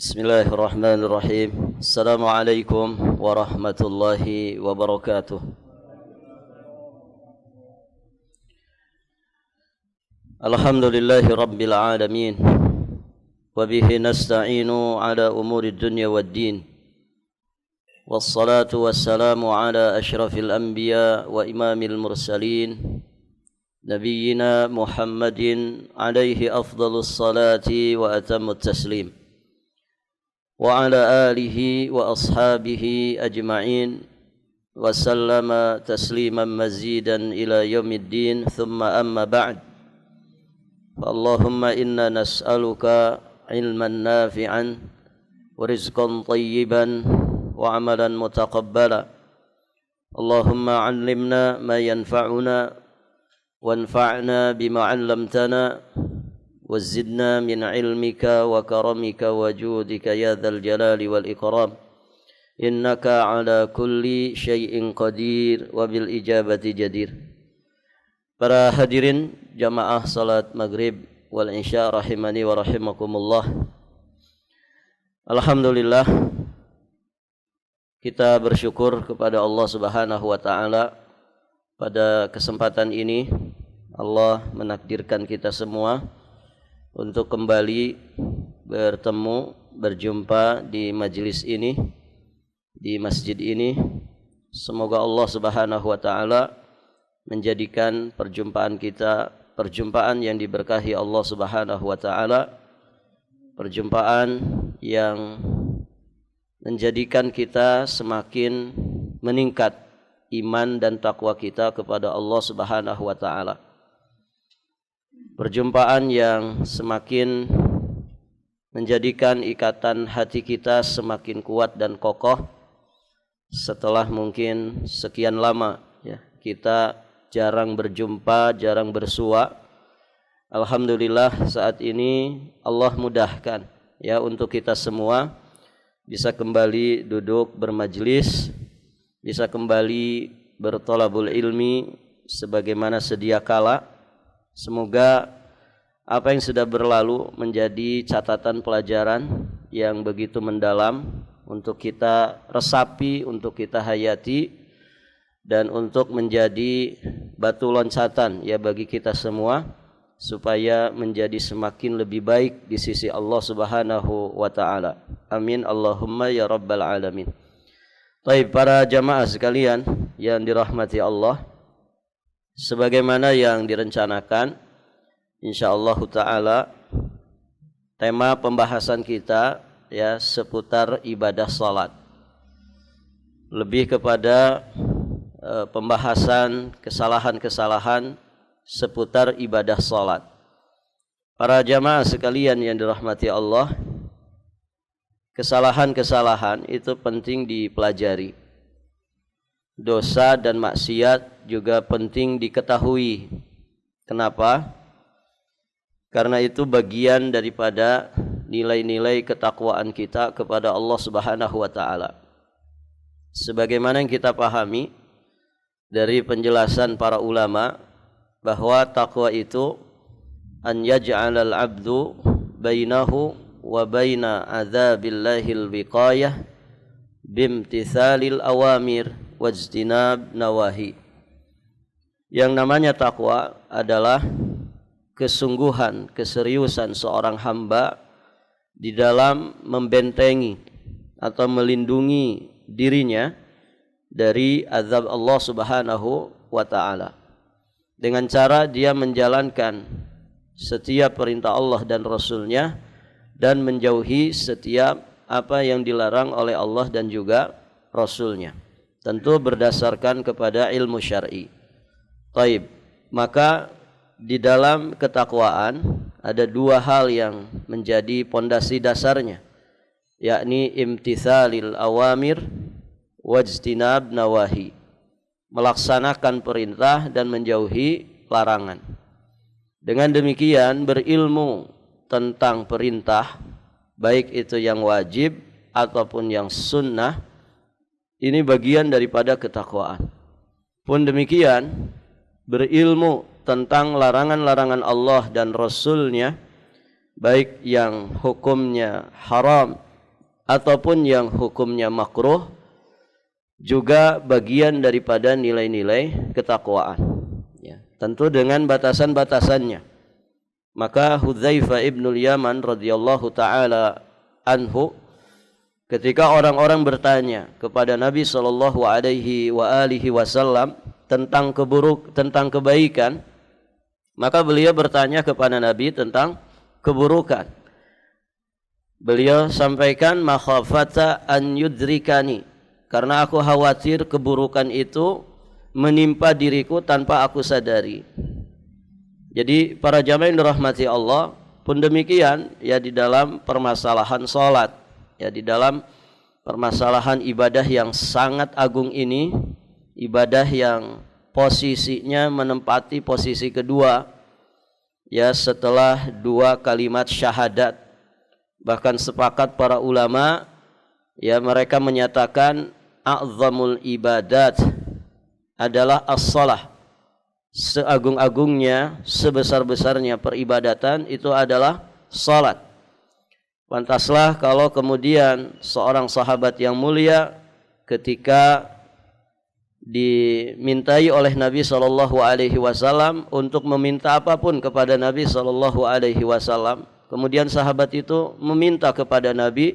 Bismillahirrahmanirrahim. Assalamualaikum warahmatullahi wabarakatuh. Alhamdulillahi rabbil alamin. Wa bihi nasta'inu ala umuri dunya waddin. Wassalatu wassalamu ala ashrafil anbiya wa imamil mursalin. Nabiyyina Muhammadin alaihi afdalus salati wa atammut taslim. Wa ala alihi wa ashabihi ajma'in wa sallama tasliman mazidan ila yaumiddin thumma amma ba'd. Allahumma inna nas'aluka ilman nafi'an wa rizqan tayyiban wa amalan mutaqabbala. Allahumma 'allimna ma yanfa'una wanfa'na bima 'allamtana وزدنا من علمك وكرمك وجودك يا ذا الجلال والإكرام إنك على كل شيء قدير وبالإجابة جدير. Para hadirin jamaah salat maghrib wal isya rahimani wa rahimakumullah. Alhamdulillah, kita bersyukur kepada Allah Subhanahu wa taala pada kesempatan ini Allah menakdirkan kita semua untuk kembali bertemu, berjumpa di majelis ini, di masjid ini. Semoga Allah Subhanahu wa taala menjadikan perjumpaan kita perjumpaan yang diberkahi Allah Subhanahu wa taala, perjumpaan yang menjadikan kita semakin meningkat iman dan takwa kita kepada Allah Subhanahu wa taala. Perjumpaan yang semakin menjadikan ikatan hati kita semakin kuat dan kokoh setelah mungkin sekian lama ya kita jarang berjumpa, jarang bersua. Alhamdulillah saat ini Allah mudahkan ya untuk kita semua bisa kembali duduk bermajlis, bisa kembali bertolabul ilmi sebagaimana sedia kala. Semoga apa yang sudah berlalu menjadi catatan pelajaran yang begitu mendalam untuk kita resapi, untuk kita hayati, dan untuk menjadi batu loncatan ya bagi kita semua supaya menjadi semakin lebih baik di sisi Allah Subhanahu wa taala. Amin Allahumma ya rabbal alamin. Baik, para jamaah sekalian yang dirahmati Allah, sebagaimana yang direncanakan, insyaallah taala tema pembahasan kita ya seputar ibadah salat. Lebih kepada pembahasan kesalahan-kesalahan seputar ibadah salat. Para jamaah sekalian yang dirahmati Allah, kesalahan-kesalahan itu penting dipelajari. Dosa dan maksiat juga penting diketahui. Kenapa? Karena itu bagian daripada nilai-nilai ketakwaan kita kepada Allah Subhanahu wa taala. Sebagaimana yang kita pahami dari penjelasan para ulama bahwa takwa itu an yaj'alal 'abdu bainahu wa baina adzabillahil wiqayah bimtithalil awamir wajtinab nawahi. Yang namanya takwa adalah kesungguhan, keseriusan seorang hamba di dalam membentengi atau melindungi dirinya dari azab Allah Subhanahu wa taala dengan cara dia menjalankan setiap perintah Allah dan Rasulnya dan menjauhi setiap apa yang dilarang oleh Allah dan juga Rasulnya, tentu berdasarkan kepada ilmu syar'i. Taib, maka di dalam ketakwaan ada dua hal yang menjadi pondasi dasarnya, yakni imtithalil awamir wajtinab nawahi, melaksanakan perintah dan menjauhi larangan. Dengan demikian berilmu tentang perintah, baik itu yang wajib ataupun yang sunnah, ini bagian daripada ketakwaan. Pun demikian berilmu tentang larangan-larangan Allah dan Rasulnya, baik yang hukumnya haram ataupun yang hukumnya makruh juga bagian daripada nilai-nilai ketakwaan. Ya, tentu dengan batasan-batasannya. Maka Hudzaifah ibnul Yaman radhiyallahu taala anhu, ketika orang-orang bertanya kepada Nabi sallallahu alaihi wasallam tentang kebaikan, maka beliau bertanya kepada Nabi tentang keburukan. Beliau sampaikan, makhafata an yudrikani, karena aku khawatir keburukan itu menimpa diriku tanpa aku sadari. Jadi para jamaah yang dirahmati Allah pun demikian ya, di dalam permasalahan salat, ya di dalam permasalahan ibadah yang sangat agung ini, ibadah yang posisinya menempati posisi kedua ya setelah dua kalimat syahadat. Bahkan sepakat para ulama ya, mereka menyatakan a'zamul ibadat adalah as-shalah. Seagung-agungnya, sebesar-besarnya peribadatan itu adalah salat. Pantaslah kalau kemudian seorang sahabat yang mulia ketika dimintai oleh Nabi SAW untuk meminta apapun kepada Nabi SAW, kemudian sahabat itu meminta kepada Nabi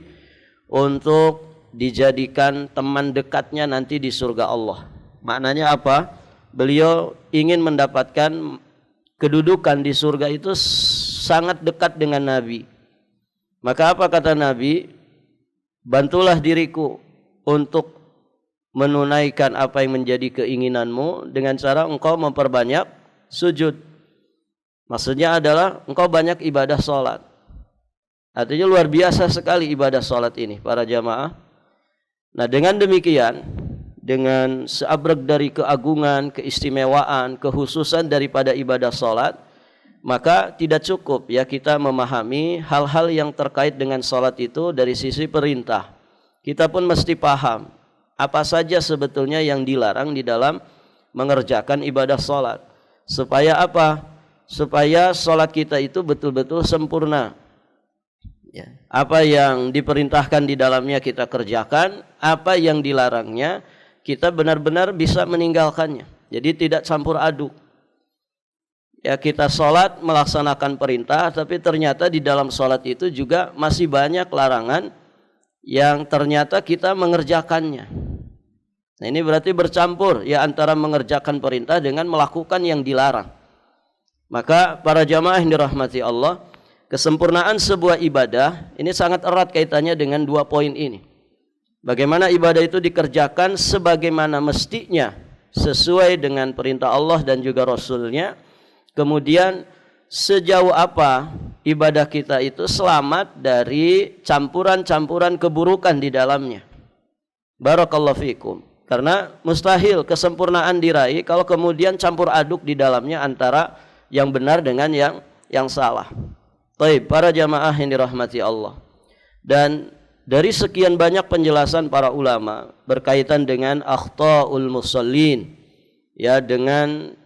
untuk dijadikan teman dekatnya nanti di surga Allah. Maknanya apa? Beliau ingin mendapatkan kedudukan di surga itu sangat dekat dengan Nabi. Maka apa kata Nabi? Bantulah diriku untuk menunaikan apa yang menjadi keinginanmu dengan cara engkau memperbanyak sujud. Maksudnya adalah engkau banyak ibadah salat. Artinya luar biasa sekali ibadah salat ini para jamaah. Nah, dengan demikian, dengan seabrek dari keagungan, keistimewaan, kekhususan daripada ibadah salat, maka tidak cukup ya kita memahami hal-hal yang terkait dengan salat itu dari sisi perintah. Kita pun mesti paham apa saja sebetulnya yang dilarang di dalam mengerjakan ibadah salat. Supaya apa? Supaya salat kita itu betul-betul sempurna. Ya. Apa yang diperintahkan di dalamnya kita kerjakan, apa yang dilarangnya kita benar-benar bisa meninggalkannya. Jadi tidak campur aduk. Ya, kita sholat melaksanakan perintah, tapi ternyata di dalam sholat itu juga masih banyak larangan yang ternyata kita mengerjakannya. Nah, ini berarti bercampur ya antara mengerjakan perintah dengan melakukan yang dilarang. Maka para jamaah yang dirahmati Allah, kesempurnaan sebuah ibadah ini sangat erat kaitannya dengan dua poin ini. Bagaimana ibadah itu dikerjakan sebagaimana mestinya sesuai dengan perintah Allah dan juga Rasulnya. Kemudian sejauh apa ibadah kita itu selamat dari campuran-campuran keburukan di dalamnya. Barakallahu fikum. Karena mustahil kesempurnaan diraih kalau kemudian campur aduk di dalamnya antara yang benar dengan yang salah. Baik, para jamaah yang dirahmati Allah. Dan dari sekian banyak penjelasan para ulama berkaitan dengan akhta'ul musallin, ya, dengan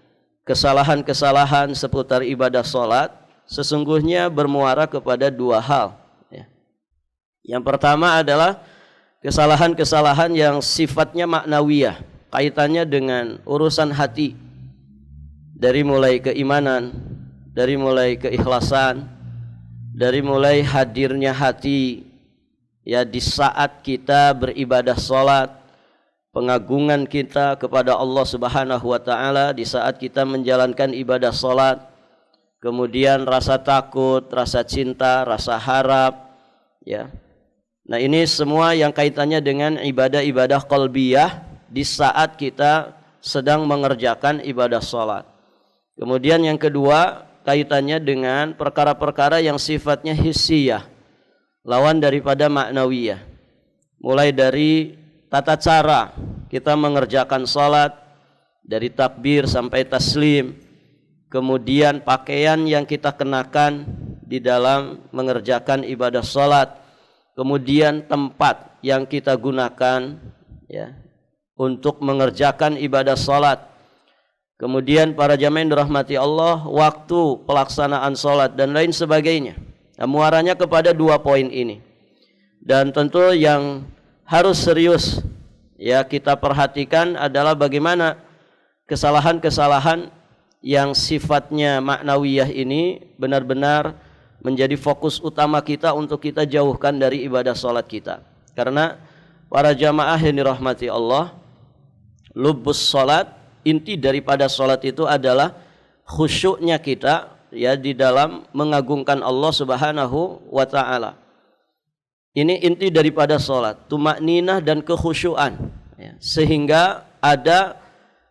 kesalahan-kesalahan seputar ibadah salat, sesungguhnya bermuara kepada dua hal. Ya. Yang pertama adalah kesalahan-kesalahan yang sifatnya maknawiyah, kaitannya dengan urusan hati, dari mulai keimanan, dari mulai keikhlasan, dari mulai hadirnya hati ya di saat kita beribadah salat, pengagungan kita kepada Allah Subhanahu wa taala di saat kita menjalankan ibadah salat, kemudian rasa takut, rasa cinta, rasa harap ya. Nah, ini semua yang kaitannya dengan ibadah-ibadah qalbiyah di saat kita sedang mengerjakan ibadah salat. Kemudian yang kedua kaitannya dengan perkara-perkara yang sifatnya hissiyah, lawan daripada maknawiyah. Mulai dari tata cara kita mengerjakan salat, dari takbir sampai taslim, kemudian pakaian yang kita kenakan di dalam mengerjakan ibadah salat, kemudian tempat yang kita gunakan ya untuk mengerjakan ibadah salat. Kemudian para jamaah yang dirahmati Allah, waktu pelaksanaan salat dan lain sebagainya. Nah, muaranya kepada dua poin ini. Dan tentu yang harus serius ya kita perhatikan adalah bagaimana kesalahan-kesalahan yang sifatnya maknawiyah ini benar-benar menjadi fokus utama kita untuk kita jauhkan dari ibadah salat kita. Karena para jamaah yang dirahmati Allah, lubbus salat, inti daripada salat itu adalah khusyuknya kita ya di dalam mengagungkan Allah Subhanahu wa taala. Ini inti daripada salat, tumakninah dan kekhusyuan ya. Sehingga ada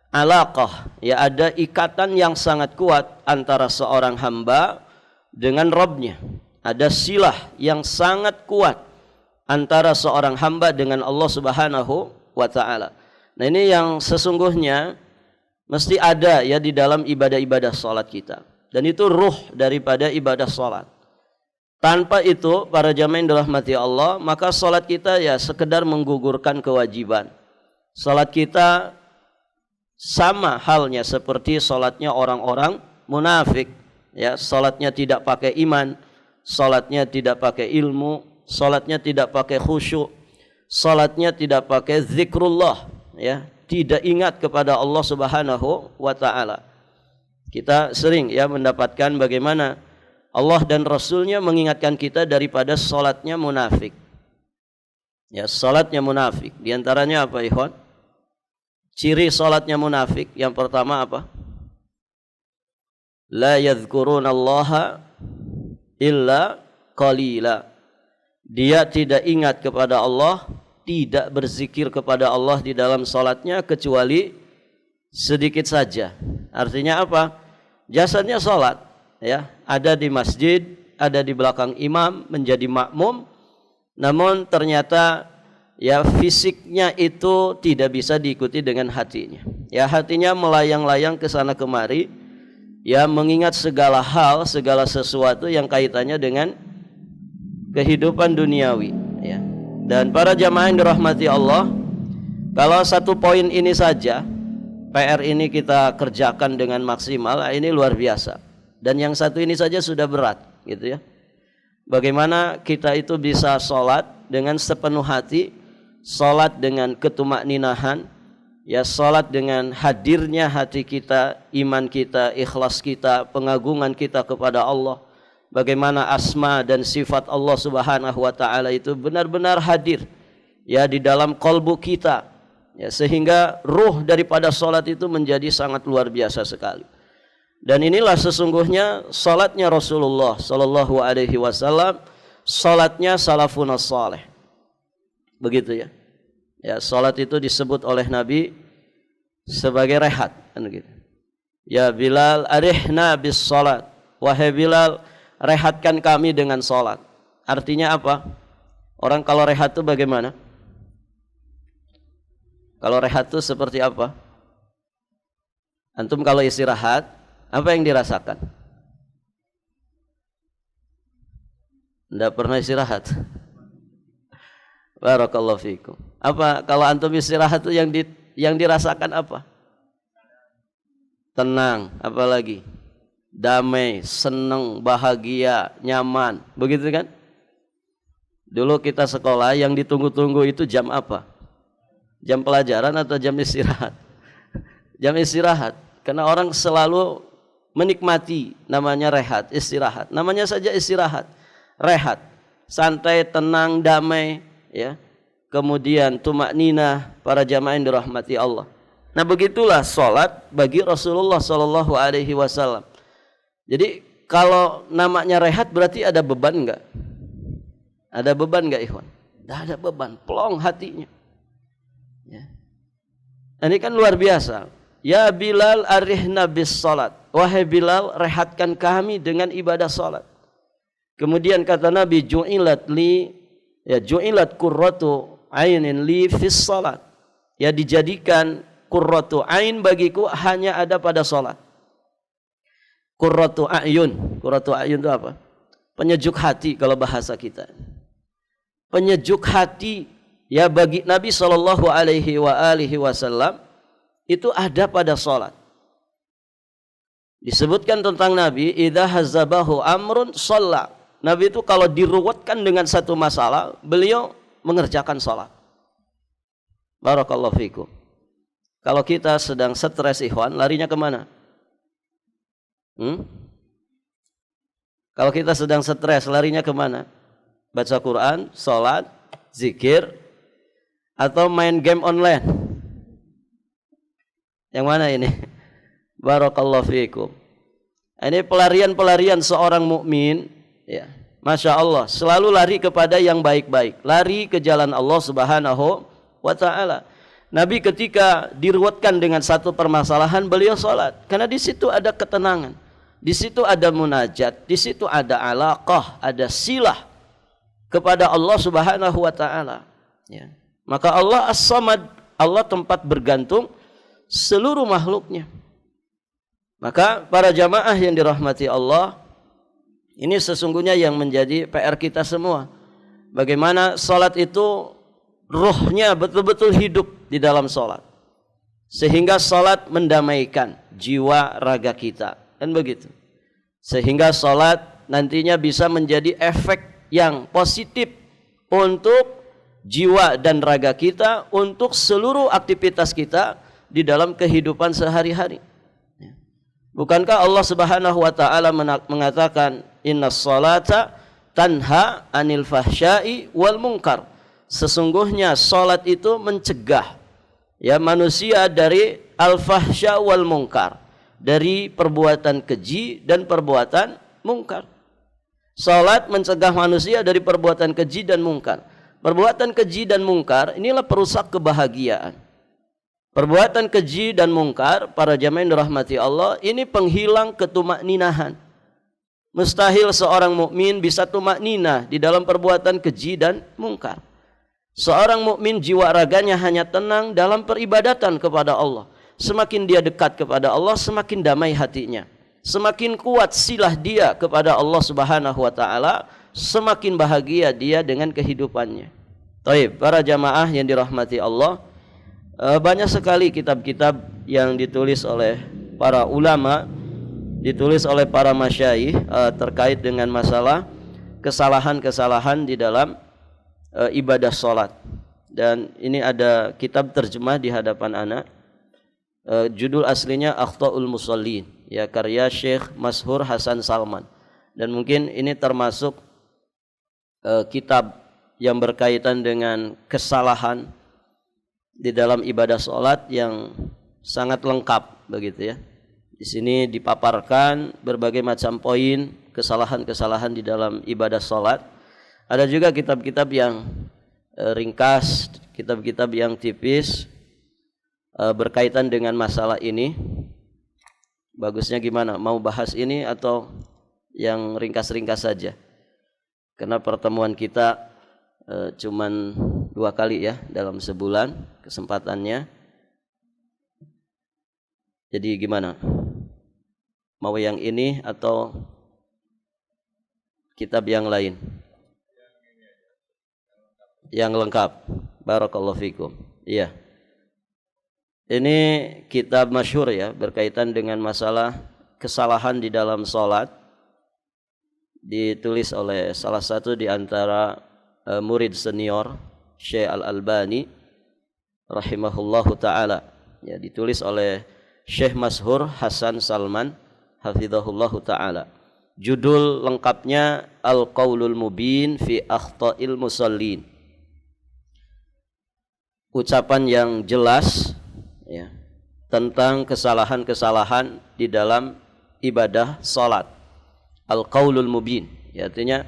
alaqah ya, ada ikatan yang sangat kuat antara seorang hamba dengan Rabbnya. Ada silah yang sangat kuat antara seorang hamba dengan Allah Subhanahu wa taala. Nah, ini yang sesungguhnya mesti ada ya di dalam ibadah-ibadah salat kita. Dan itu ruh daripada ibadah salat. Tanpa itu para jamaah yang dirahmati Allah, maka salat kita ya sekedar menggugurkan kewajiban. Salat kita sama halnya seperti salatnya orang-orang munafik ya, salatnya tidak pakai iman, salatnya tidak pakai ilmu, salatnya tidak pakai khusyuk, salatnya tidak pakai zikrullah ya, tidak ingat kepada Allah Subhanahu wa taala. Kita sering ya mendapatkan bagaimana Allah dan Rasulnya mengingatkan kita daripada salatnya munafik. Ya, salatnya munafik. Di antaranya apa, ikhwan? Ciri salatnya munafik yang pertama apa? La yadhkurunallaha illa qalila. Dia tidak ingat kepada Allah, tidak berzikir kepada Allah di dalam salatnya kecuali sedikit saja. Artinya apa? Jasadnya salat ya, ada di masjid, ada di belakang imam menjadi makmum, namun ternyata ya fisiknya itu tidak bisa diikuti dengan hatinya. Ya, hatinya melayang-layang ke sana kemari, ya mengingat segala hal, segala sesuatu yang kaitannya dengan kehidupan duniawi ya. Dan para jamaah yang dirahmati Allah, kalau satu poin ini saja PR ini kita kerjakan dengan maksimal, ini luar biasa. Dan yang satu ini saja sudah berat gitu ya. Bagaimana kita itu bisa sholat dengan sepenuh hati, sholat dengan ketumakninahan, ya sholat dengan hadirnya hati kita, iman kita, ikhlas kita, pengagungan kita kepada Allah. Bagaimana asma dan sifat Allah Subhanahu wa taala itu benar-benar hadir ya di dalam kalbu kita. Ya, sehingga ruh daripada sholat itu menjadi sangat luar biasa sekali. Dan inilah sesungguhnya salatnya Rasulullah sallallahu alaihi wasallam, salatnya salafun salih. Begitu ya. Ya, salat itu disebut oleh Nabi sebagai rehat kan gitu. Ya Bilal, arihna bis salat. Wahai Bilal, rehatkan kami dengan salat. Artinya apa? Orang kalau rehat itu bagaimana? Kalau rehat itu seperti apa? Antum kalau istirahat, apa yang dirasakan? Tidak pernah istirahat. Barakallahu fikum. Apa kalau antum istirahat itu yang dirasakan apa? Tenang, apalagi damai, senang, bahagia, nyaman, begitu kan? Dulu kita sekolah yang ditunggu-tunggu itu jam apa? Jam pelajaran atau jam istirahat? Jam istirahat, karena orang selalu menikmati namanya rehat, istirahat. Namanya saja istirahat, rehat, santai, tenang, damai, ya. Kemudian tumakninah, para jamaah yang dirahmati Allah. Nah, begitulah salat bagi Rasulullah sallallahu alaihi wasallam. Jadi kalau namanya rehat berarti ada beban enggak? Ada beban enggak, ikhwan? Tidak ada beban, plong hatinya. Ya. Ini kan luar biasa. Ya Bilal, arihna bis salat. Wahai Bilal, rehatkan kami dengan ibadah salat. Kemudian kata Nabi, ju'ilat qurratu ainin li fis salat. Ya, dijadikan qurratu ain bagiku hanya ada pada salat. Qurratu ayun itu apa? Penyejuk hati kalau bahasa kita. Penyejuk hati ya bagi Nabi sallallahu alaihi wasallam itu ada pada salat. Disebutkan tentang Nabi, idza hazabahu amrun shalla. Nabi itu kalau diruwetkan dengan satu masalah, beliau mengerjakan sholat. Barakallahu fikum. Kalau kita sedang stres ikhwan, larinya kemana? Kalau kita sedang stres, larinya kemana? Baca Quran, sholat, zikir, atau main game online? Yang mana ini? Barakallahu fikum. Ini pelarian-pelarian seorang mukmin, ya. Masya Allah, selalu lari kepada yang baik-baik, lari ke jalan Allah Subhanahu wa Ta'ala. Nabi ketika diruwetkan dengan satu permasalahan, beliau sholat, karena di situ ada ketenangan, di situ ada munajat, di situ ada alaqah, ada silah kepada Allah Subhanahu wa Ta'ala. Ya. Maka Allah As-Samad, Allah tempat bergantung seluruh makhluknya. Maka para jamaah yang dirahmati Allah, ini sesungguhnya yang menjadi PR kita semua. Bagaimana salat itu ruhnya betul-betul hidup di dalam salat, sehingga salat mendamaikan jiwa raga kita, kan begitu. Sehingga salat nantinya bisa menjadi efek yang positif untuk jiwa dan raga kita, untuk seluruh aktivitas kita di dalam kehidupan sehari-hari. Bukankah Allah Subhanahu wa Ta'ala mengatakan innas salata tanha anil fahsya'i wal munkar. Sesungguhnya salat itu mencegah ya manusia dari al-fahsya wal munkar, dari perbuatan keji dan perbuatan mungkar. Salat mencegah manusia dari perbuatan keji dan mungkar. Perbuatan keji dan mungkar inilah perusak kebahagiaan. Perbuatan keji dan mungkar, para jamaah yang dirahmati Allah, ini penghilang ketumakninahan. Mustahil seorang mukmin bisa tumakninah di dalam perbuatan keji dan mungkar. Seorang mukmin jiwa raganya hanya tenang dalam peribadatan kepada Allah. Semakin dia dekat kepada Allah, semakin damai hatinya. Semakin kuat silah dia kepada Allah Subhanahu wa Ta'ala, semakin bahagia dia dengan kehidupannya. Baik, para jamaah yang dirahmati Allah, banyak sekali kitab-kitab yang ditulis oleh para ulama, ditulis oleh para masyayikh terkait dengan masalah kesalahan-kesalahan di dalam ibadah sholat. Dan ini ada kitab terjemah di hadapan anak, judul aslinya Akhta'ul Musallin, ya, karya Syekh Mashhur Hasan Salman. Dan mungkin ini termasuk kitab yang berkaitan dengan kesalahan di dalam ibadah sholat yang sangat lengkap begitu ya. Di sini dipaparkan berbagai macam poin kesalahan-kesalahan di dalam ibadah sholat. Ada juga kitab-kitab yang ringkas, kitab-kitab yang tipis berkaitan dengan masalah ini. Bagusnya gimana? Mau bahas ini atau yang ringkas-ringkas saja? Karena pertemuan kita cuman 2 kali ya dalam sebulan kesempatannya. Jadi gimana? Mau yang ini atau kitab yang lain? Yang lengkap. Barakallahu fikum. Iya. Ini kitab masyhur ya, berkaitan dengan masalah kesalahan di dalam salat. Ditulis oleh salah satu di antara murid senior Syekh Al-Albani rahimahullahu ta'ala, ya, ditulis oleh Syekh Mashhur Hasan Salman hafizahullahu ta'ala. Judul lengkapnya Al-Qaulul Mubin fi Akhta'il Musallin, ucapan yang jelas ya, tentang kesalahan-kesalahan di dalam ibadah salat. Al-Qaulul Mubin, ya, artinya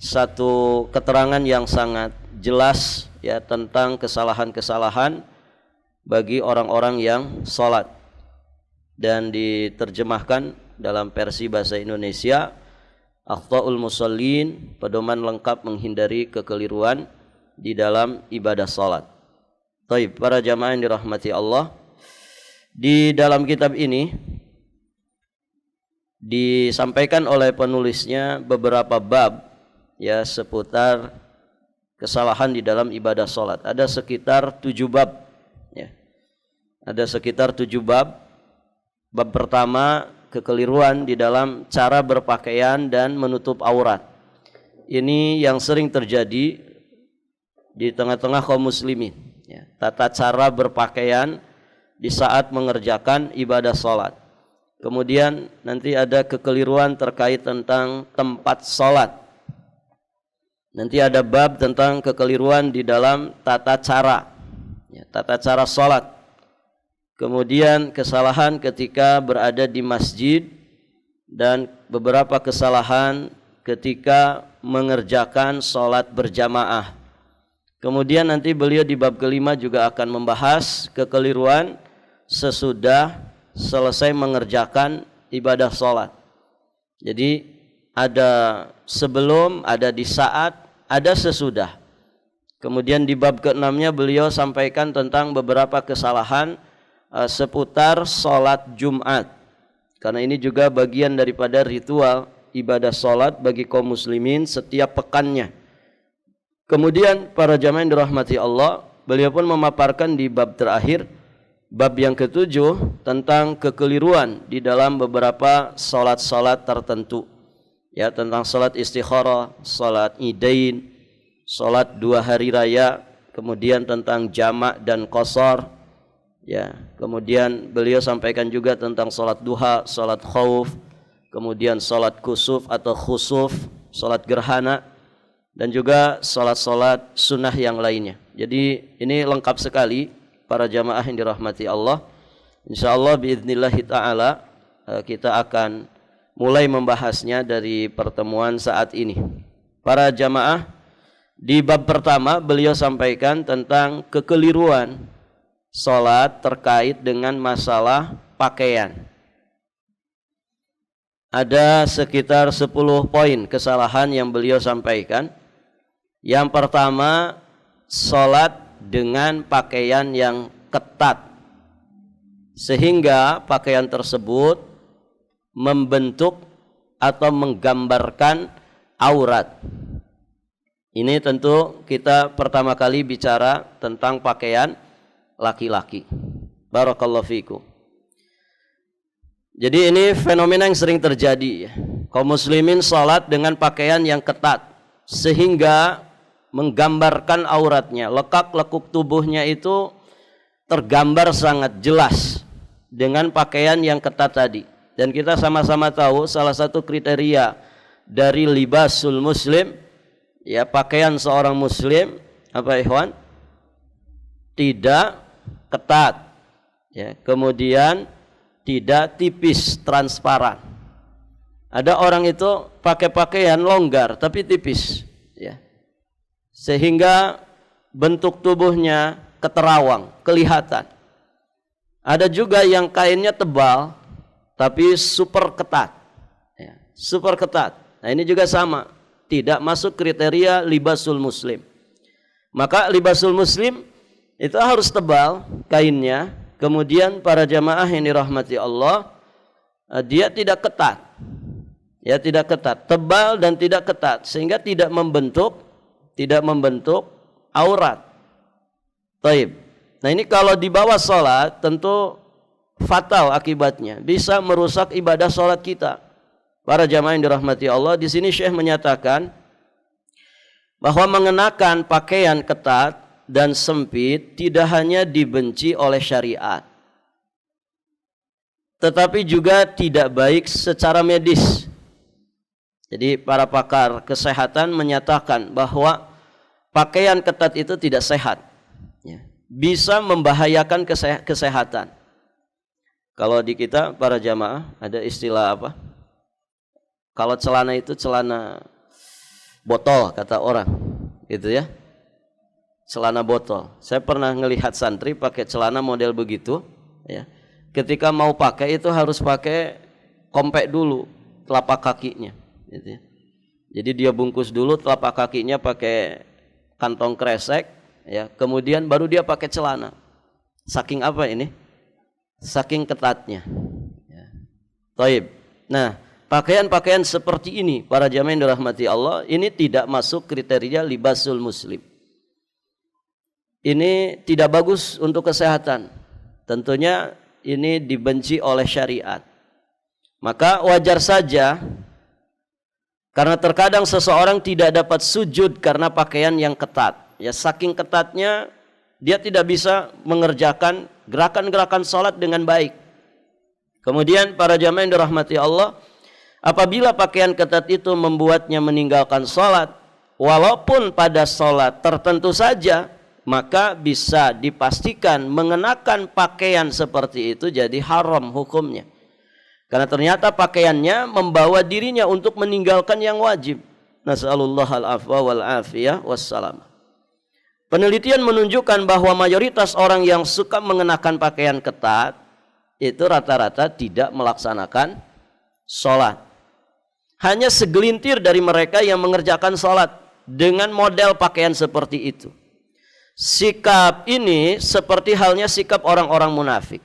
satu keterangan yang sangat jelas ya tentang kesalahan-kesalahan bagi orang-orang yang salat, dan diterjemahkan dalam versi bahasa Indonesia Akhta'ul Musallin, pedoman lengkap menghindari kekeliruan di dalam ibadah salat. Baik, para jamaah yang dirahmati Allah, di dalam kitab ini disampaikan oleh penulisnya beberapa bab ya seputar kesalahan di dalam ibadah salat. Ada sekitar 7 bab ya. Ada sekitar 7 bab. Bab pertama, kekeliruan di dalam cara berpakaian dan menutup aurat. ini yang sering terjadi di tengah-tengah kaum muslimin, ya, tata cara berpakaian di saat mengerjakan ibadah sholat. Kemudian nanti ada kekeliruan terkait tentang tempat sholat. Nanti ada bab tentang kekeliruan di dalam tata cara, ya, tata cara sholat. Kemudian kesalahan ketika berada di masjid dan beberapa kesalahan ketika mengerjakan sholat berjamaah. Kemudian nanti beliau di bab kelima juga akan membahas kekeliruan sesudah selesai mengerjakan ibadah sholat. Jadi ada sebelum, ada di saat, ada sesudah. Kemudian di bab ke-6-nya beliau sampaikan tentang beberapa kesalahan seputar sholat Jumat. Karena ini juga bagian daripada ritual ibadah sholat bagi kaum muslimin setiap pekannya. Kemudian para jamaah yang dirahmati Allah, beliau pun memaparkan di bab terakhir, bab yang ke-7, tentang kekeliruan di dalam beberapa sholat-sholat tertentu, ya, tentang sholat istikharah, sholat idain, sholat 2 hari raya, kemudian tentang jamak dan qasar, ya. Kemudian beliau sampaikan juga tentang sholat duha, sholat khauf, kemudian sholat kusuf atau khusuf, sholat gerhana, dan juga sholat-sholat sunnah yang lainnya. Jadi ini lengkap sekali para jamaah yang dirahmati Allah. InsyaAllah biidhnillahi ta'ala kita akan mulai membahasnya dari pertemuan saat ini. Para jamaah, di bab pertama beliau sampaikan tentang kekeliruan sholat terkait dengan masalah pakaian. Ada sekitar 10 poin kesalahan yang beliau sampaikan. Yang pertama, sholat dengan pakaian yang ketat, sehingga pakaian tersebut membentuk atau menggambarkan aurat. Ini tentu kita pertama kali bicara tentang pakaian laki-laki. Barakallahu fikum. Jadi ini fenomena yang sering terjadi, ya. Kaum muslimin sholat dengan pakaian yang ketat sehingga menggambarkan auratnya, lekak-lekuk tubuhnya itu tergambar sangat jelas dengan pakaian yang ketat tadi. Dan kita sama-sama tahu salah satu kriteria dari libasul muslim, ya, pakaian seorang muslim, apa ikhwan? Tidak ketat, ya. Kemudian tidak tipis, transparan. Ada orang itu pakai pakaian longgar tapi tipis, ya, sehingga bentuk tubuhnya keterawang, kelihatan. Ada juga yang kainnya tebal tapi super ketat, ya, super ketat. Nah ini juga sama, tidak masuk kriteria libasul muslim. Maka libasul muslim itu harus tebal kainnya. Kemudian para jamaah yang dirahmati Allah, dia tidak ketat, ya, tidak ketat, tebal dan tidak ketat, sehingga tidak membentuk aurat. Taib. Nah ini kalau di bawah sholat tentu fatal akibatnya, bisa merusak ibadah sholat kita. Para jamaah yang dirahmati Allah, di sini Syekh menyatakan bahwa mengenakan pakaian ketat dan sempit tidak hanya dibenci oleh syariat, tetapi juga tidak baik secara medis. Jadi para pakar kesehatan menyatakan bahwa pakaian ketat itu tidak sehat, ya, bisa membahayakan kesehatan. Kalau di kita para jamaah ada istilah apa? Kalau celana itu celana botol kata orang, gitu ya. Celana botol. Saya pernah ngelihat santri pakai celana model begitu, ya. Ketika mau pakai itu harus pakai kompek dulu telapak kakinya, gitu ya. Jadi dia bungkus dulu telapak kakinya pakai kantong kresek, ya. Kemudian baru dia pakai celana. Saking apa ini? Saking ketatnya. Ya. Taib. Nah, pakaian-pakaian seperti ini para jamaah yang dirahmati Allah, ini tidak masuk kriteria libasul muslim. Ini tidak bagus untuk kesehatan. Tentunya ini dibenci oleh syariat. Maka wajar saja Karena terkadang seseorang tidak dapat sujud karena pakaian yang ketat. Ya, saking ketatnya dia tidak bisa mengerjakan gerakan-gerakan salat dengan baik. Kemudian para jamaah yang dirahmati Allah, apabila pakaian ketat itu membuatnya meninggalkan salat, walaupun pada salat tertentu saja, maka bisa dipastikan mengenakan pakaian seperti itu jadi haram hukumnya. Karena ternyata pakaiannya membawa dirinya untuk meninggalkan yang wajib. Nas'alullah al-afwa wal-afiyah wassalam. Penelitian menunjukkan bahwa mayoritas orang yang suka mengenakan pakaian ketat itu rata-rata tidak melaksanakan sholat. Hanya segelintir dari mereka yang mengerjakan sholat dengan model pakaian seperti itu. Sikap ini seperti halnya sikap orang-orang munafik.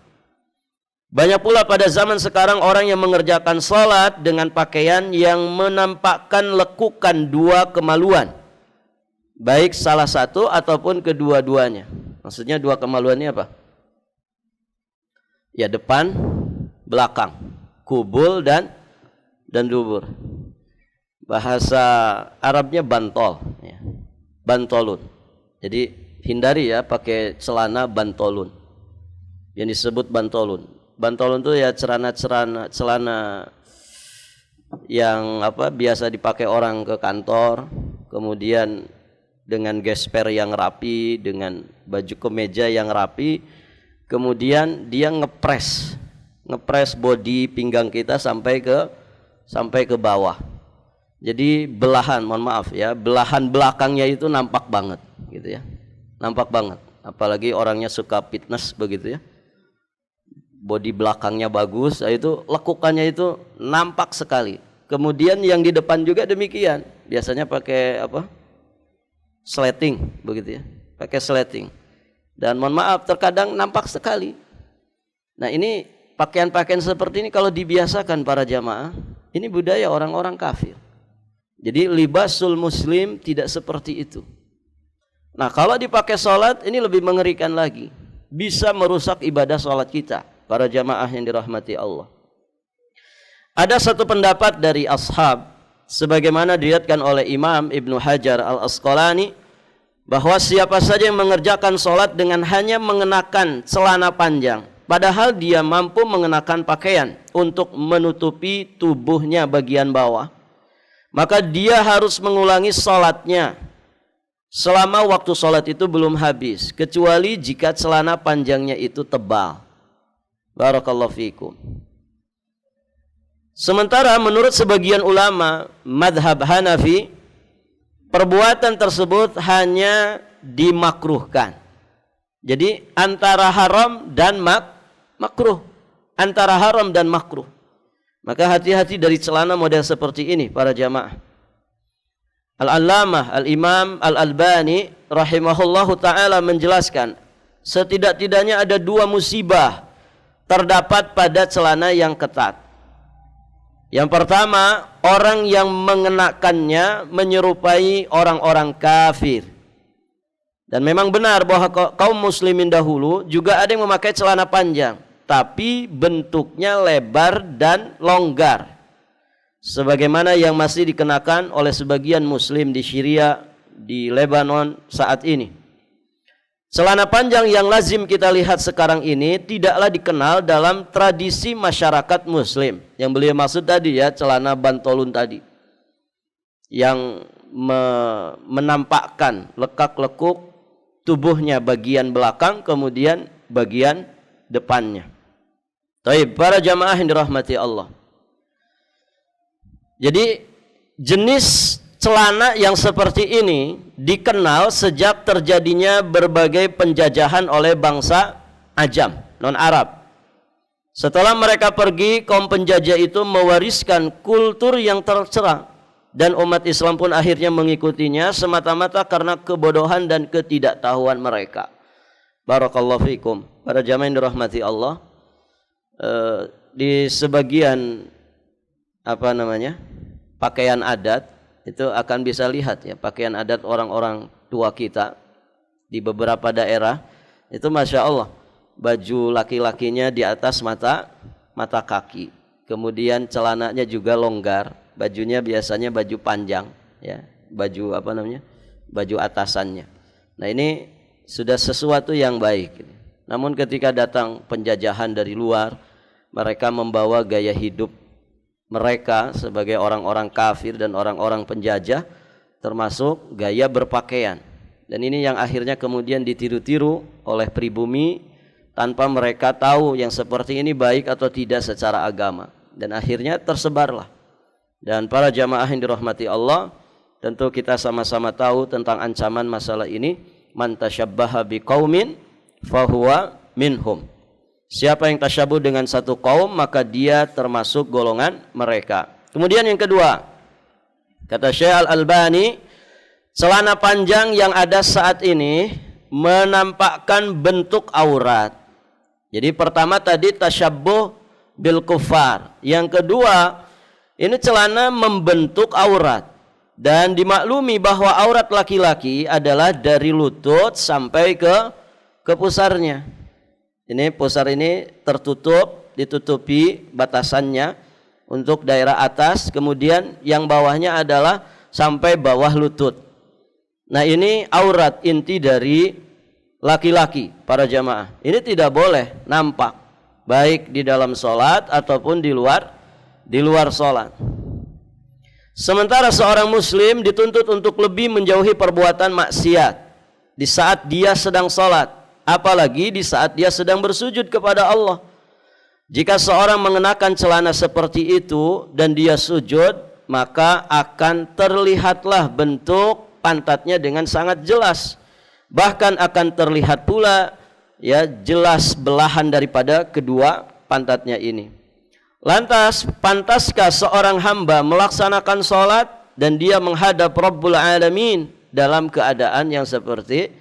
Banyak pula pada zaman sekarang orang yang mengerjakan sholat dengan pakaian yang menampakkan lekukan dua kemaluan, baik salah satu ataupun kedua-duanya. Maksudnya dua kemaluan ini apa? Ya, depan, belakang, kubul dan dubur. Bahasa Arabnya bantol, ya. Bantolun. Jadi hindari ya pakai celana bantolun, yang disebut bantolun. Bantolun itu ya celana yang biasa dipakai orang ke kantor, kemudian dengan gesper yang rapi, dengan baju kemeja yang rapi, kemudian dia ngepres body pinggang kita sampai ke bawah. Jadi belahan, mohon maaf ya, belahan belakangnya itu nampak banget gitu ya. Nampak banget, apalagi orangnya suka fitness begitu ya. Body belakangnya bagus, itu lekukannya itu nampak sekali. Kemudian yang di depan juga demikian. Biasanya pakai sleting begitu ya. Pakai sleting. Dan mohon maaf terkadang nampak sekali. Nah, ini pakaian-pakaian seperti ini kalau dibiasakan para jamaah, ini budaya orang-orang kafir. Jadi libasul muslim tidak seperti itu. Nah, kalau dipakai sholat ini lebih mengerikan lagi. Bisa merusak ibadah sholat kita. Para jamaah yang dirahmati Allah. Ada satu pendapat dari ashab, sebagaimana diriwayatkan oleh Imam Ibnu Hajar al-Asqalani, bahwa siapa saja yang mengerjakan sholat dengan hanya mengenakan celana panjang, padahal dia mampu mengenakan pakaian untuk menutupi tubuhnya bagian bawah, maka dia harus mengulangi sholatnya selama waktu sholat itu belum habis, kecuali jika celana panjangnya itu tebal. Barakallahu fikum. Sementara menurut sebagian ulama madhab Hanafi, perbuatan tersebut hanya dimakruhkan. Jadi antara haram dan makruh. Antara haram dan makruh. Maka hati-hati dari celana model seperti ini para jamaah. Al-Allamah Al-Imam Al-Albani rahimahullahu ta'ala menjelaskan, setidak-tidaknya ada dua musibah terdapat pada celana yang ketat. Yang pertama, orang yang mengenakannya menyerupai orang-orang kafir. Dan memang benar bahwa kaum muslimin dahulu juga ada yang memakai celana panjang, tapi bentuknya lebar dan longgar, sebagaimana yang masih dikenakan oleh sebagian muslim di Syria, di Lebanon saat ini. Celana panjang yang lazim kita lihat sekarang ini tidaklah dikenal dalam tradisi masyarakat muslim. Yang beliau maksud tadi ya, celana bantolun tadi, yang menampakkan lekak-lekuk tubuhnya bagian belakang, kemudian bagian depannya. Baik, para jamaah yang dirahmati Allah. Jadi jenis celana yang seperti ini dikenal sejak terjadinya berbagai penjajahan oleh bangsa Ajam, non-Arab. Setelah mereka pergi, kaum penjajah itu mewariskan kultur yang tercela, dan umat Islam pun akhirnya mengikutinya semata-mata karena kebodohan dan ketidaktahuan mereka. Barakallahu fikum. Para jamaah yang dirahmati Allah, di sebagian pakaian adat itu akan bisa lihat ya, pakaian adat orang-orang tua kita di beberapa daerah itu masya Allah, baju laki-lakinya di atas mata kaki, kemudian celananya juga longgar, bajunya biasanya baju panjang, ya, baju apa namanya, baju atasannya. Nah ini sudah sesuatu yang baik. Namun ketika datang penjajahan dari luar, mereka membawa gaya hidup mereka sebagai orang-orang kafir dan orang-orang penjajah, termasuk gaya berpakaian. Dan ini yang akhirnya kemudian ditiru-tiru oleh pribumi tanpa mereka tahu yang seperti ini baik atau tidak secara agama. Dan akhirnya tersebarlah. Dan para jamaah yang dirahmati Allah, tentu kita sama-sama tahu tentang ancaman masalah ini. Man tasyabbaha biqaumin fahuwa minhum. Siapa yang tasyabuh dengan satu kaum, maka dia termasuk golongan mereka. Kemudian yang kedua, kata Syekh Al-Albani, celana panjang yang ada saat ini menampakkan bentuk aurat. Jadi pertama tadi tasyabbuh bil kufar. Yang kedua, ini celana membentuk aurat. Dan dimaklumi bahwa aurat laki-laki adalah dari lutut sampai ke pusarnya. Ini pusar ini tertutup, ditutupi batasannya untuk daerah atas. Kemudian yang bawahnya adalah sampai bawah lutut. Nah ini aurat inti dari laki-laki, para jamaah. Ini tidak boleh nampak, baik di dalam sholat ataupun di luar sholat. Sementara seorang muslim dituntut untuk lebih menjauhi perbuatan maksiat di saat dia sedang sholat, apalagi di saat dia sedang bersujud kepada Allah. Jika seorang mengenakan celana seperti itu dan dia sujud, maka akan terlihatlah bentuk pantatnya dengan sangat jelas. Bahkan akan terlihat pula ya jelas belahan daripada kedua pantatnya ini. Lantas pantaskah seorang hamba melaksanakan sholat dan dia menghadap Rabbul Alamin dalam keadaan yang seperti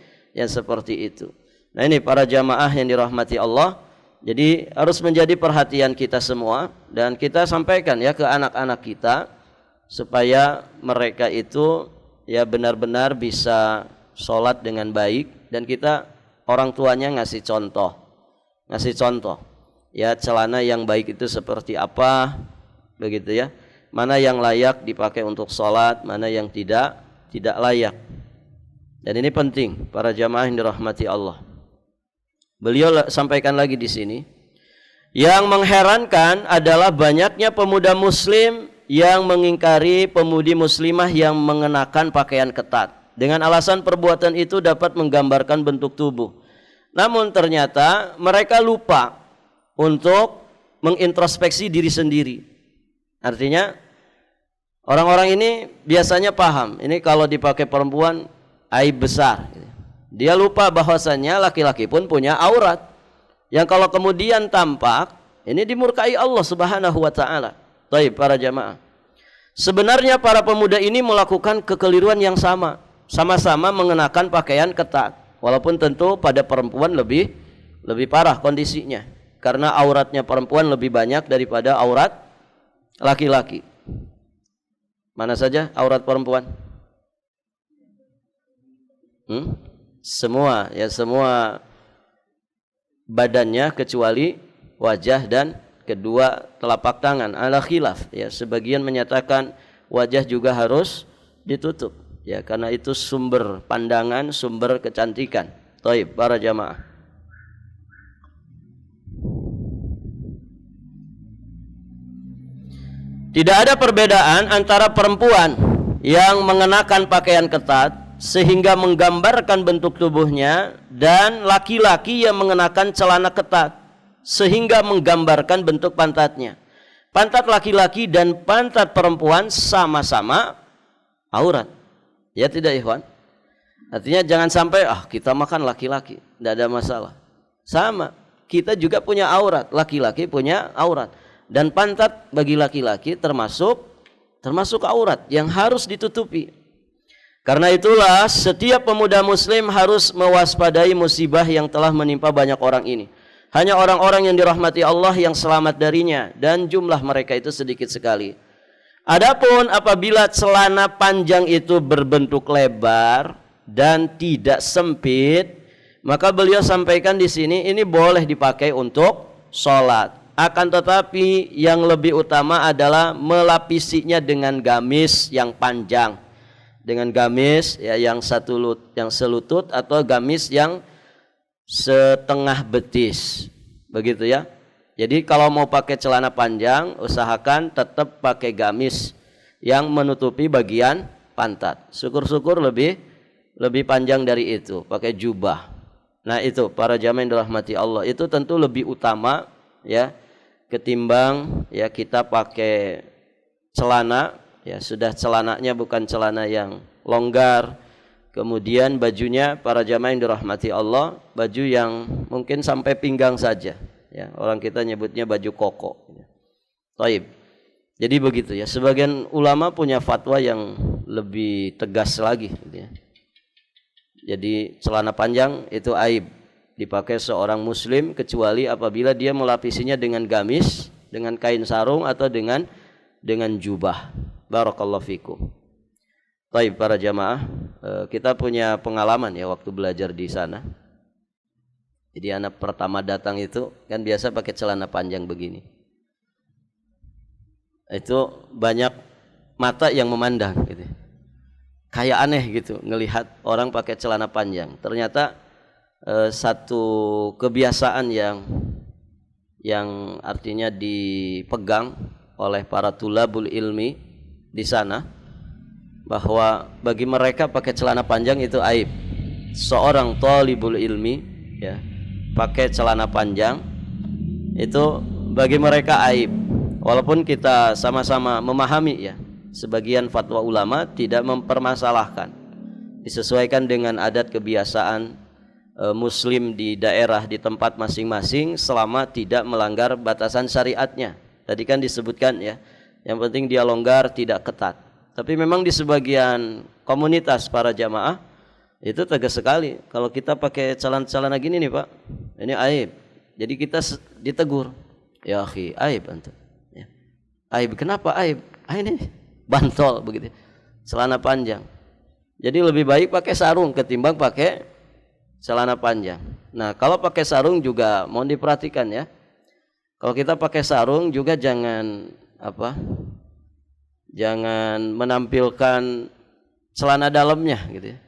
itu? Nah ini para jamaah yang dirahmati Allah. Jadi harus menjadi perhatian kita semua, dan kita sampaikan ya ke anak-anak kita supaya mereka itu ya benar-benar bisa sholat dengan baik, dan kita orang tuanya ngasih contoh ya celana yang baik itu seperti apa, begitu ya, mana yang layak dipakai untuk sholat, mana yang tidak layak. Dan ini penting para jamaah yang dirahmati Allah. Beliau sampaikan lagi di sini, yang mengherankan adalah banyaknya pemuda muslim yang mengingkari pemudi muslimah yang mengenakan pakaian ketat dengan alasan perbuatan itu dapat menggambarkan bentuk tubuh. Namun ternyata mereka lupa untuk mengintrospeksi diri sendiri. Artinya orang-orang ini biasanya paham, ini kalau dipakai perempuan aib besar. Dia lupa bahwasannya laki-laki pun punya aurat yang kalau kemudian tampak, ini dimurkai Allah Subhanahu wa taala. Baik para jamaah. Sebenarnya para pemuda ini melakukan kekeliruan yang sama-sama mengenakan pakaian ketat, walaupun tentu pada perempuan lebih parah kondisinya, karena auratnya perempuan lebih banyak daripada aurat laki-laki. Mana saja aurat perempuan? Semua badannya kecuali wajah dan kedua telapak tangan. Ala khilaf ya, sebagian menyatakan wajah juga harus ditutup ya, karena itu sumber pandangan, sumber kecantikan. Taib para jamaah. Tidak ada perbedaan antara perempuan yang mengenakan pakaian ketat sehingga menggambarkan bentuk tubuhnya dan laki-laki yang mengenakan celana ketat sehingga menggambarkan bentuk pantatnya. Pantat laki-laki dan pantat perempuan sama-sama aurat. Ya tidak ikhwan? Artinya jangan sampai kita makan laki-laki, tidak ada masalah. Sama, kita juga punya aurat, laki-laki punya aurat. Dan pantat bagi laki-laki termasuk aurat yang harus ditutupi. Karena itulah setiap pemuda muslim harus mewaspadai musibah yang telah menimpa banyak orang ini. Hanya orang-orang yang dirahmati Allah yang selamat darinya, dan jumlah mereka itu sedikit sekali. Adapun apabila celana panjang itu berbentuk lebar dan tidak sempit, maka beliau sampaikan di sini ini boleh dipakai untuk sholat. Akan tetapi yang lebih utama adalah melapisinya dengan gamis yang panjang, dengan gamis ya yang selutut atau gamis yang setengah betis, begitu ya. Jadi kalau mau pakai celana panjang, usahakan tetap pakai gamis yang menutupi bagian pantat. Syukur-syukur lebih panjang dari itu, pakai jubah. Nah itu para jamaah yang dirahmati Allah, itu tentu lebih utama ya ketimbang ya kita pakai celana ya sudah celananya bukan celana yang longgar. Kemudian bajunya para jamaah yang dirahmati Allah, baju yang mungkin sampai pinggang saja. Ya, orang kita nyebutnya baju koko. Taib. Jadi begitu ya. Sebagian ulama punya fatwa yang lebih tegas lagi. Gitu ya. Jadi celana panjang itu aib dipakai seorang muslim kecuali apabila dia melapisinya dengan gamis, dengan kain sarung atau dengan jubah. Barakallahu fikum. Taib para jamaah, kita punya pengalaman ya waktu belajar di sana. Jadi anak pertama datang itu kan biasa pakai celana panjang begini. Itu banyak mata yang memandang gitu. Kayak aneh gitu ngelihat orang pakai celana panjang. Ternyata satu kebiasaan yang artinya dipegang oleh para tulabul ilmi di sana, bahwa bagi mereka pakai celana panjang itu aib. Seorang thalibul ilmi ya pakai celana panjang itu bagi mereka aib. Walaupun kita sama-sama memahami ya, sebagian fatwa ulama tidak mempermasalahkan, disesuaikan dengan adat kebiasaan muslim di daerah di tempat masing-masing selama tidak melanggar batasan syariatnya. Tadi kan disebutkan ya, yang penting dia longgar, tidak ketat. Tapi memang di sebagian komunitas para jamaah itu tegas sekali. Kalau kita pakai celana gini nih Pak, ini aib. Jadi kita ditegur. Ya akhi, aib antum. Ya. Aib, kenapa aib? Ini bantol begitu. Celana panjang. Jadi lebih baik pakai sarung ketimbang pakai celana panjang. Nah, kalau pakai sarung juga mohon diperhatikan ya. Kalau kita pakai sarung juga jangan jangan menampilkan celana dalamnya gitu ya.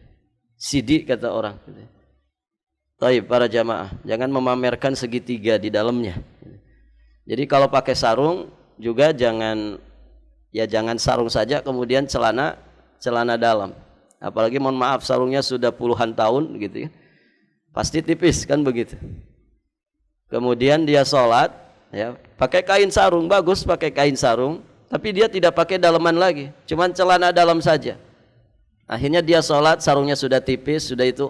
Sidik kata orang gitu. Taib para jamaah, jangan memamerkan segitiga di dalamnya. Jadi kalau pakai sarung juga jangan sarung saja kemudian celana dalam. Apalagi mohon maaf sarungnya sudah puluhan tahun gitu ya. Pasti tipis kan begitu. Kemudian dia sholat ya, pakai kain sarung, bagus pakai kain sarung, tapi dia tidak pakai dalaman lagi, cuman celana dalam saja. Akhirnya dia sholat, sarungnya sudah tipis, sudah itu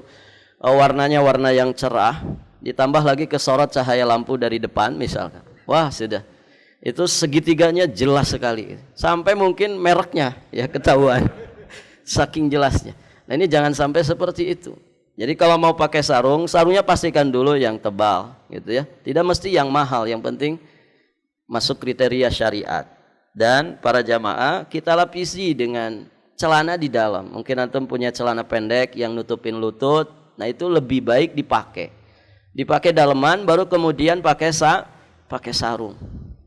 warnanya warna yang cerah, ditambah lagi kesorot cahaya lampu dari depan misalkan. Wah sudah, itu segitiganya jelas sekali, sampai mungkin mereknya ya ketahuan, saking jelasnya. Nah ini jangan sampai seperti itu. Jadi kalau mau pakai sarung, sarungnya pastikan dulu yang tebal, gitu ya. Tidak mesti yang mahal, yang penting masuk kriteria syariat. Dan para jamaah kita lapisi dengan celana di dalam. Mungkin antum punya celana pendek yang nutupin lutut, nah itu lebih baik dipakai daleman baru kemudian pakai sarung.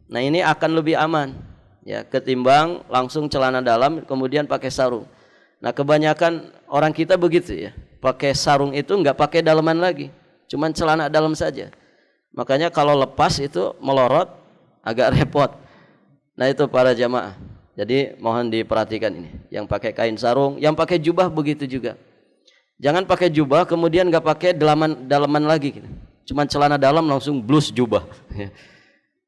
Nah ini akan lebih aman ya ketimbang langsung celana dalam kemudian pakai sarung. Nah kebanyakan orang kita begitu ya, pakai sarung itu nggak pakai daleman lagi, cuman celana dalam saja. Makanya kalau lepas itu melorot agak repot. Nah itu para jamaah. Jadi mohon diperhatikan ini. Yang pakai kain sarung, yang pakai jubah begitu juga. Jangan pakai jubah kemudian nggak pakai dalaman lagi. Cuman celana dalam langsung blus jubah.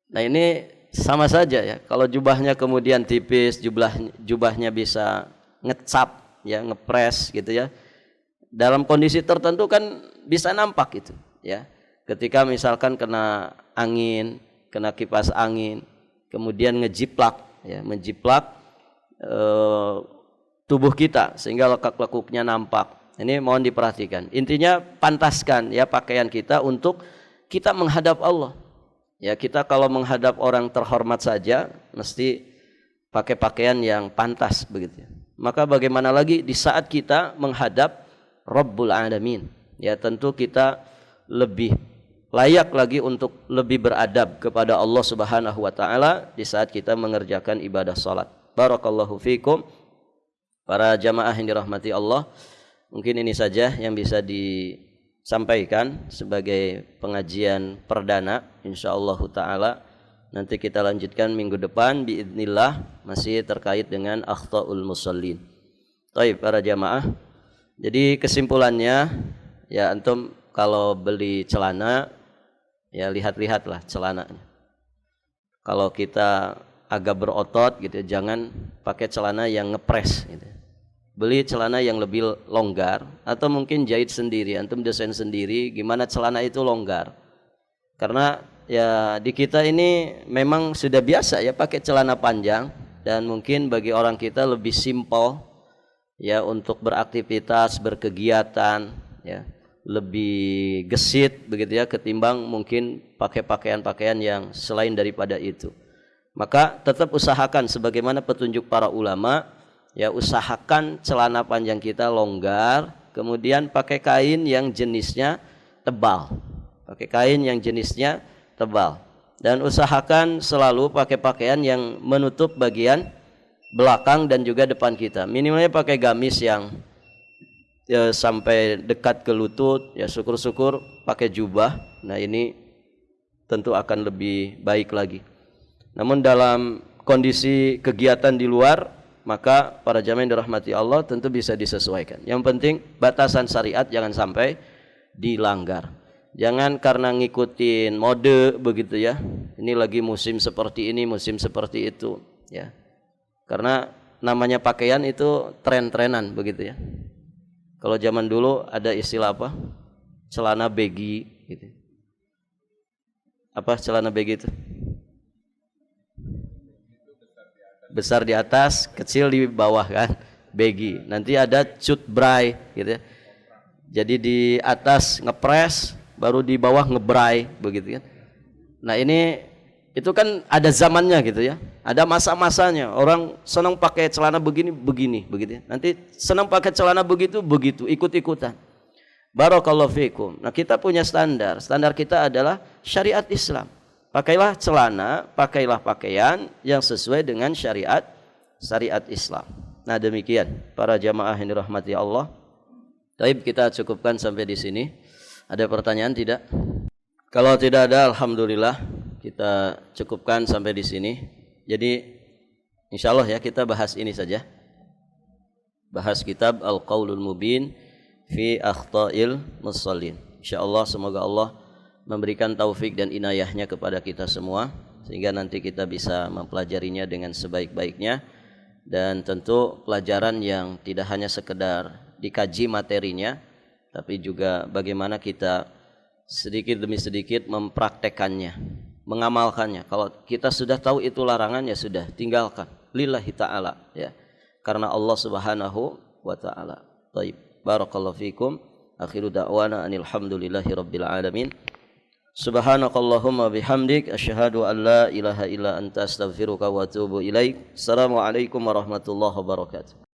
Nah ini sama saja ya. Kalau jubahnya kemudian tipis, jubahnya bisa ngecap, ya ngepres gitu ya. Dalam kondisi tertentu kan bisa nampak itu ya. Ketika misalkan kena angin, kena kipas angin, kemudian ngejiplak ya, menjiplak tubuh kita sehingga lekuk-lekuknya nampak. Ini mohon diperhatikan. Intinya pantaskan ya pakaian kita untuk kita menghadap Allah. Ya kita kalau menghadap orang terhormat saja mesti pakai pakaian yang pantas begitu. Maka bagaimana lagi di saat kita menghadap Rabbul Alamin. Ya tentu kita lebih layak lagi untuk lebih beradab kepada Allah Subhanahu wa taala di saat kita mengerjakan ibadah salat. Barakallahu fikum. Para jamaah yang dirahmati Allah, mungkin ini saja yang bisa disampaikan sebagai pengajian perdana insyaallah taala. Nanti kita lanjutkan minggu depan biidznillah masih terkait dengan akhtaul musallin. Baik para jamaah. Jadi kesimpulannya ya antum kalau beli celana ya lihat-lihatlah celananya. Kalau kita agak berotot gitu jangan pakai celana yang ngepres gitu. Beli celana yang lebih longgar atau mungkin jahit sendiri, antum desain sendiri gimana celana itu longgar. Karena ya di kita ini memang sudah biasa ya pakai celana panjang dan mungkin bagi orang kita lebih simpel ya untuk beraktivitas, berkegiatan ya, lebih gesit begitu ya ketimbang mungkin pakai pakaian-pakaian yang selain daripada itu. Maka tetap usahakan sebagaimana petunjuk para ulama ya, usahakan celana panjang kita longgar, kemudian pakai kain yang jenisnya tebal. Pakai kain yang jenisnya tebal dan usahakan selalu pakai pakaian yang menutup bagian belakang dan juga depan kita. Minimalnya pakai gamis yang ya, sampai dekat ke lutut ya, syukur-syukur pakai jubah. Nah ini tentu akan lebih baik lagi. Namun dalam kondisi kegiatan di luar, maka para jamaah yang dirahmati Allah tentu bisa disesuaikan. Yang penting batasan syariat jangan sampai dilanggar. Jangan karena ngikutin mode begitu ya. Ini lagi musim seperti ini, musim seperti itu ya. Karena namanya pakaian itu tren-trenan begitu ya. Kalau zaman dulu ada istilah apa? Celana baggy gitu. Apa celana baggy itu? Besar di atas, kecil di bawah kan, baggy. Nanti ada cut bray gitu ya. Jadi di atas ngepres, baru di bawah ngebray begitu kan. Nah ini itu kan ada zamannya gitu ya. Ada masa-masanya. Orang senang pakai celana begini begitu ya. Nanti senang pakai celana begitu ikut-ikutan. Barakallahu fikum. Nah kita punya standar. Standar kita adalah syariat Islam. Pakailah celana, pakailah pakaian yang sesuai dengan syariat Islam. Nah demikian para jamaah yang dirahmati Allah. Baik, kita cukupkan sampai di sini. Ada pertanyaan tidak? Kalau tidak ada, alhamdulillah kita cukupkan sampai di sini. Jadi insyaallah ya kita bahas ini saja. Bahas kitab Al-Qaulul Mubin fi Akhta'il Musallin. Insyaallah semoga Allah memberikan taufik dan inayahnya kepada kita semua sehingga nanti kita bisa mempelajarinya dengan sebaik-baiknya, dan tentu pelajaran yang tidak hanya sekedar dikaji materinya tapi juga bagaimana kita sedikit demi sedikit mempraktekannya, mengamalkannya. Kalau kita sudah tahu itu larangan ya sudah tinggalkan lillahi ta'ala ya, karena Allah Subhanahu wa ta'ala. Baik, barakallahu fikum. Akhiru da'wana anil hamdulillahi rabbil alamin. Subhanakallahumma bihamdik asyhadu an la ilaha illa anta astaghfiruka wa atubu ilaik. Assalamualaikum warahmatullahi wabarakatuh.